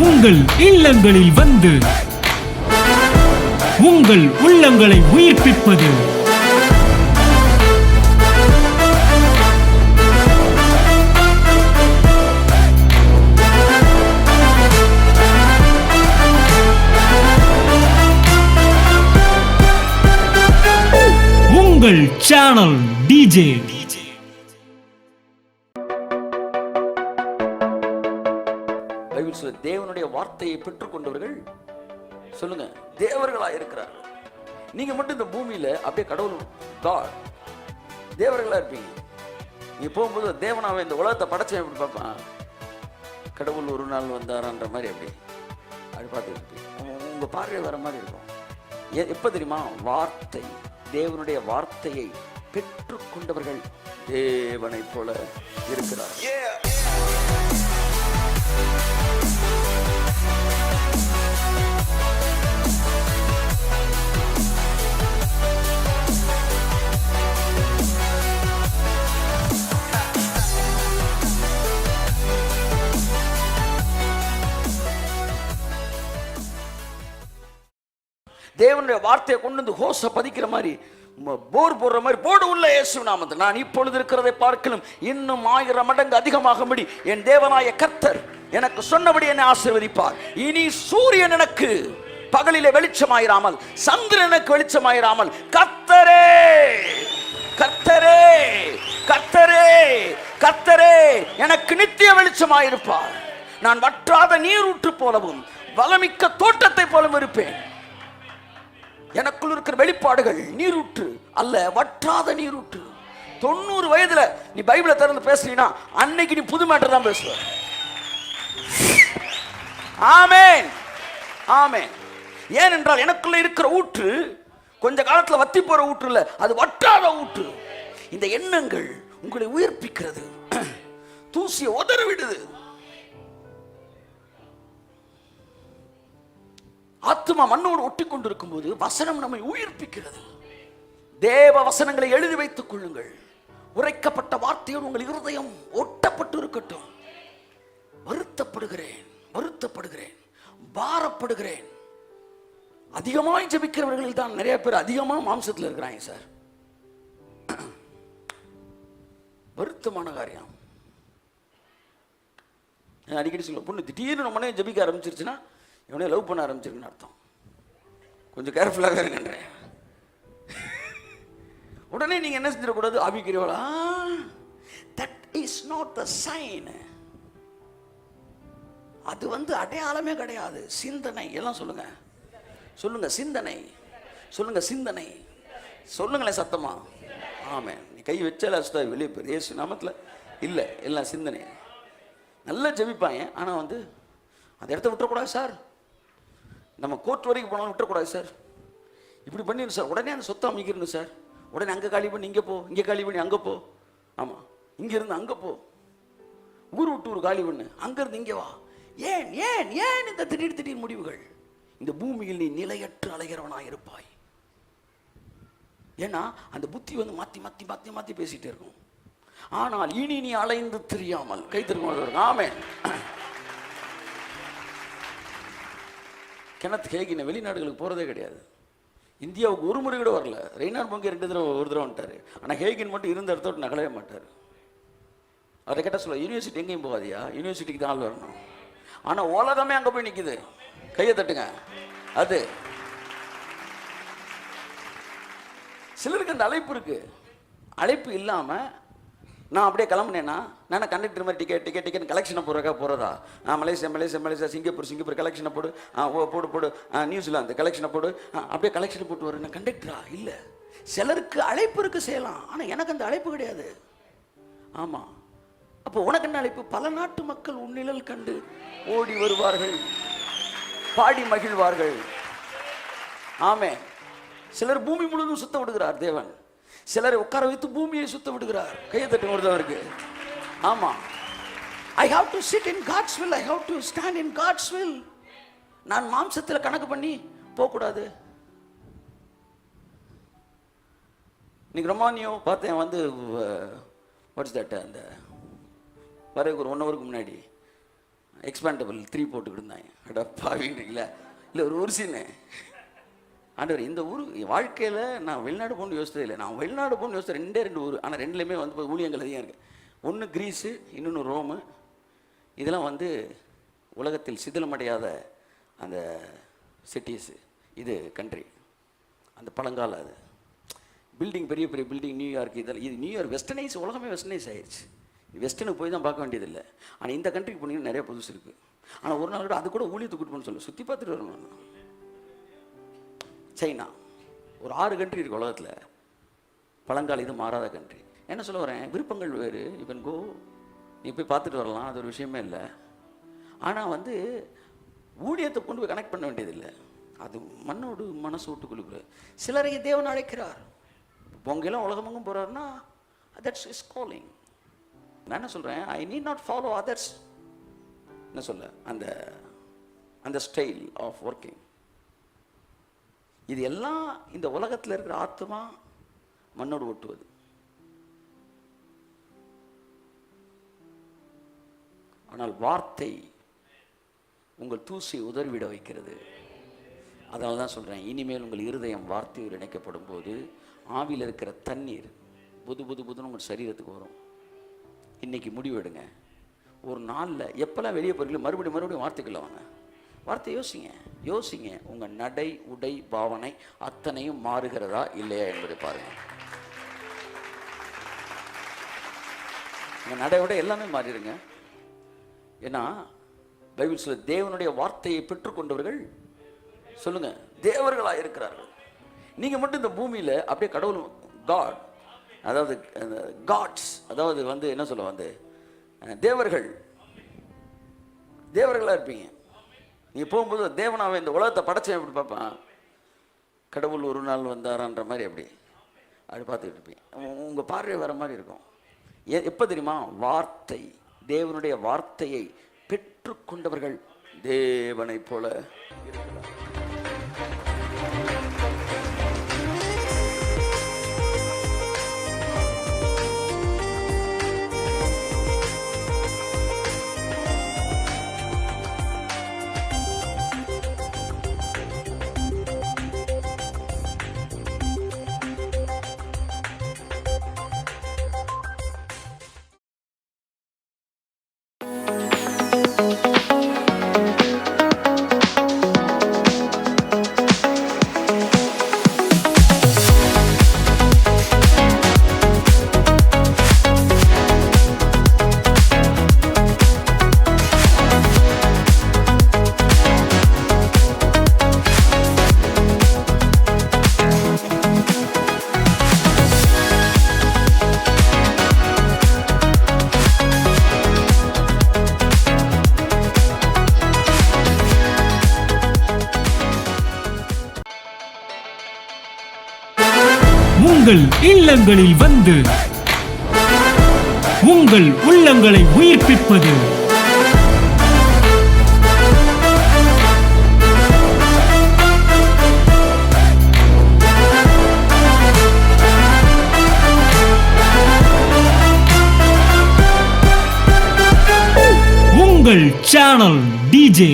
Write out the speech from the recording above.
உங்கள் இல்லங்களில் வந்து உங்கள் உள்ளங்களை உயிர்ப்பிப்பது உங்கள் சேனல் டிஜே. தேவனுடைய வார்த்தையை பெற்றுக்கொண்டவர்கள் சொல்லுங்க தேவர்களா இருக்கிறார்கள். நீங்க மட்டும் இந்த பூமியில அப்படியே கடவுள் தேவர்களா இருப்பீங்க. நீ போகும்போது தேவனாவே இந்த உலகத்தை படைச்சேன் எப்படி பார்ப்பான், கடவுள் ஒரு நாள் வந்தாரான்ற மாதிரி அப்படி பார்த்து இருப்பீங்க. உங்க பார்வை வர மாதிரி இருக்கும். எப்ப தெரியுமா? வார்த்தை, தேவனுடைய வார்த்தையை பெற்றுக்கொண்டவர்கள் தேவனை போல இருக்கிறார். தேவனுடைய வார்த்தையை கொண்டு வந்து ஹோஸ பதிக்கிற மாதிரி, போர் போடுற மாதிரி போடு உள்ள இயேசு நாமத்தில் நான் இப்பொழுது இருக்கிறதை பார்க்கலும் இன்னும் 1000 மடங்கு அதிகமாகும்படி என் தேவனாய கர்த்தர் எனக்கு சொன்னபடி என்னை ஆசீர்வதிப்பார். இனி சூரியன் எனக்கு பகலிலே வெளிச்சமாயிராமல், சந்திரன் எனக்கு வெளிச்சமாயிராமல், கர்த்தரே கர்த்தரே கர்த்தரே கர்த்தரே எனக்கு நித்திய வெளிச்சமாயிருப்பார். நான் வற்றாத நீரூற்று போலவும் வளமிக்க தோட்டத்தை போலவும் இருப்பேன். எனக்குள் இருக்கிற வெளிப்பாடுகள் நீரூற்று அல்ல, வற்றாத நீரூற்று. 90 வயதுல நீ பைபிளை திறந்து பேசுறீனா அன்னைக்கு நீ புது மேட்டர் தான் பேசுவ. ஆமென் ஆமென். ஏனென்றால் எனக்குள்ள இருக்கிற ஊற்று கொஞ்ச காலத்துல வத்தி போற ஊற்று இல்ல, அது வற்றாத ஊற்று. இந்த எண்ணங்கள் உங்களை உயிர்ப்பிக்கிறது, தூசியை உதற விடுது. ஆத்மா மண்ணோடு ஒட்டி கொண்டிருக்கும் போது வசனம் நம்மை உயிர்ப்பிக்கிறது. தேவ வசனங்களை எழுதி வைத்துக் கொள்ளுங்கள். உரைக்கப்பட்ட வார்த்தையோடு உங்கள் இருதயம் ஒட்டப்பட்டு இருக்கட்டும். வருத்தப்படுகிறேன் வருத்தப்படுகிறேன் பாரப்படுகிறேன். அதிகமாய் ஜெபிக்கிறவர்கள் தான் நிறைய பேர் அதிகமாக மாம்சத்தில் இருக்கிறாங்க சார். வருத்தமான காரியம். அடிக்கடி சொல்ல பொண்ணு திடீர்னு நம்மனே ஜெபிக்க ஆரம்பிச்சிருச்சுன்னா இவனே லவ் பண்ண ஆரம்பிச்சிருக்குன்னு அர்த்தம். கொஞ்சம் கேர்ஃபுல்லாக இருங்கன்றேன். உடனே நீங்க என்ன செஞ்சிடக்கூடாது, ஆவிக்கிறீங்களா? That is not the sign. அது அடையாளமே கிடையாது. சிந்தனை எல்லாம் சொல்லுங்க சொல்லுங்க சிந்தனை சொல்லுங்க சிந்தனை சொல்லுங்களேன் சத்தமா. ஆமென். நீ கை வச்சால வெளியே போய் இயேசு நாமத்தில் இல்லை, எல்லாம் சிந்தனை. நல்லா ஜெபிப்பாங்க, ஆனால் அந்த இடத்த விட்டுறக்கூடாது சார். நம்ம கோர்ட் வரைக்கும் போனாலும் விட்டுறக்கூடாது சார். இப்படி பண்ணிடணும் சார், உடனே அந்த சொத்தை அமைக்கணும் சார். உடனே அங்கே காலி பண்ணி இங்கே போ, இங்கே காலி பண்ணி அங்கே போ. ஆமாம், இங்கேருந்து அங்கே போ, ஊர் விட்டு ஊர் காலி பண்ணு, அங்கேருந்து இங்கே வா. ஏன் ஏன் ஏன் இந்த திடீர் முடிவுகள்? இந்த பூமியில் நீ நிலையற்று அலைகிறவனாக இருப்பாய். ஏன்னா அந்த புத்தி மாற்றி மாற்றி மாற்றி மாற்றி பேசிகிட்டே இருக்கும். ஆனால் இனி நீ அலைந்து தெரியாமல் கை திரும்ப. ஆமென். கெனத் ஹேகின் வெளிநாடுகளுக்கு போகிறதே கிடையாது. இந்தியாவுக்கு ஒரு முறை கூட வரல. ரெய்னார்ட் பங்கே 2 தடவை ஒரு தடவை வந்துட்டார். ஆனால் ஹேகின் மட்டும் இருந்த இடத்தோடு நகலவே மாட்டார். அவரை கேட்டால் சொல்ல, யூனிவர்சிட்டி எங்கேயும் போகாதியா, யூனிவர்சிட்டிக்கு தான் ஆள் வரணும். ஆனால் உலகமே அங்கே போய் நிற்குது. கையை தட்டுங்க. அது சிலருக்கு அந்த அழைப்பு இருக்கு. அழைப்பு இல்லாமல் நான் அப்படியே கிளம்புனேன்னா நான் கண்டக்டர் மாதிரி டிக்கெட் கலெக்ஷனை போகிறதா? மலேசியா சிங்கப்பூர் கலெக்ஷனை போடு, போடு நியூசிலாந்து கலெக்ஷனை போடு, அப்படியே கலெக்ஷனை போட்டு வரேன். நான் கண்டக்டரா? இல்லை. சிலருக்கு அழைப்பு இருக்கு, செய்யலாம். ஆனால் எனக்கு அந்த அழைப்பு கிடையாது. ஆமாம். அப்போ உனக்கு என்ன அழைப்பு? பல நாட்டு மக்கள் உன்னிழல் கண்டு ஓடி வருவார்கள், பாடி மகிழ்வார்கள். ஆமே. சிலர் பூமி முழுவதும் சுத்த விடுகிறார் தேவன். சிலரை உட்கார வைத்து பூமியை சுத்த விடுகிறார். கையை தட்டு ஒருத்தவருக்கு. ஆமா. I have to sit in God's will. I have to stand in God's will. நான் மாம்சத்தில் கணக்கு பண்ணி போகக்கூடாது. இன்னைக்கு ரொமானியோ பார்த்தேன். வாட்ஸ் தட், அந்த வரக்கு ஒரு 1 ஹவருக்கு முன்னாடி எக்ஸ்பேண்டபிள் 3 போட்டுக்கிட்டு இருந்தாங்க. அட பாவின்றீங்களா? இல்லை ஒரு சீனு ஆண்டவர் இந்த ஊர் வாழ்க்கையில் நான் வெளிநாடு போகணும்னு யோசித்தது இல்லை. நான் வெளிநாடு போகணும்னு யோசித்த 2 ஊர். ஆனால் 2லேயுமே வந்து ஊழியங்கள் அதிகம் இருக்குது. ஒன்று கிரீஸு, இன்னொன்று ரோமு. இதெல்லாம் வந்து உலகத்தில் சிதிலமடையாத அந்த சிட்டிஸு. இது கண்ட்ரி, அந்த பழங்கால அது பில்டிங், பெரிய பெரிய பில்டிங். நியூயார்க், இதெல்லாம் இது நியூயார்க் வெஸ்டர்னைஸ், உலகமே வெஸ்டர்னைஸ் ஆயிடுச்சு. வெஸ்டர்னுக்கு போய் தான் பார்க்க வேண்டியதில்லை. ஆனால் இந்த கண்ட்ரிக்கு போனீங்கன்னா நிறைய புதுசு இருக்குது. ஆனால் ஒரு நாள் கூட அது கூட ஊழியத்துக்கு கூட்டு போகணும்னு சொல்லி சுற்றி பார்த்துட்டு வரணும். சைனா, ஒரு 6 கண்ட்ரி இருக்குது உலகத்தில். பழங்கால இது மாறாத கண்ட்ரி. என்ன சொல்ல வரேன், விருப்பங்கள் வேறு. இவன் கோ, நீ போய் பார்த்துட்டு வரலாம், அது ஒரு விஷயமே இல்லை. ஆனால் வந்து ஊழியத்தை கொண்டு போய் கனெக்ட் பண்ண வேண்டியதில்லை. அது மண்ணோடு மனசு விட்டுக்குள்ள சிலரை தேவன் அழைக்கிறார். பொங்கெல்லாம் உலகமங்கும் போகிறாருன்னா தட்ஸ் இஸ் காலிங். நான் என்ன சொல்கிறேன், I need not follow others. என்ன சொல்ல, அந்த அந்த ஸ்டைல் ஆஃப் ஒர்க்கிங். இது எல்லாம் இந்த உலகத்தில் இருக்கிற ஆத்மா மண்ணோடு ஒட்டுவது. ஆனால் வார்த்தை உங்கள் தூசி உதறிவிட வைக்கிறது. அதனால தான் சொல்கிறேன், இனிமேல் உங்கள் இருதயம் வார்த்தையோடு இணைக்கப்படும் போது ஆவியில் இருக்கிற தண்ணீர் புது புது புதுன்னு உங்கள் சரீரத்துக்கு வரும். இன்றைக்கி முடிவெடுங்க. ஒரு நாளில் எப்போல்லாம் வெளியே போகிறீங்களோ மறுபடியும் வார்த்தைக்குள்ள வாங்க. வார்த்தை யோசிங்க. உங்கள் நடை, உடை, பாவனை அத்தனையும் மாறுகிறதா இல்லையா என்பதை பாருங்கள். உங்கள் நடை, உடை எல்லாமே மாறிடுங்க. ஏன்னா பைபிள் சொல்ல, தேவனுடைய வார்த்தையை பெற்றுக்கொண்டவர்கள் சொல்லுங்க தேவர்களாக இருக்கிறார்கள். நீங்கள் மட்டும் இந்த பூமியில் அப்படியே கடவுள் காட், அதாவது காட்ஸ், அதாவது வந்து என்ன சொல்ல, வந்து தேவர்களாக இருப்பீங்க. நீங்கள் போகும்போது தேவனாவை இந்த உலகத்தை படைச்சேன் எப்படி பார்ப்பான், கடவுள் ஒரு நாள் வந்தாரான்ற மாதிரி அப்படி பார்த்துக்கிட்டு இருப்பீங்க. உங்கள் பார்வை வர மாதிரி இருக்கும். எப்போ தெரியுமா, வார்த்தை, தேவனுடைய வார்த்தையை பெற்றுக்கொண்டவர்கள் தேவனை போல இருக்கிறார். உங்கள் இல்லங்களில் வந்து உங்கள் உள்ளங்களை உயிர்ப்பிப்பது உங்கள் சேனல் டிஜே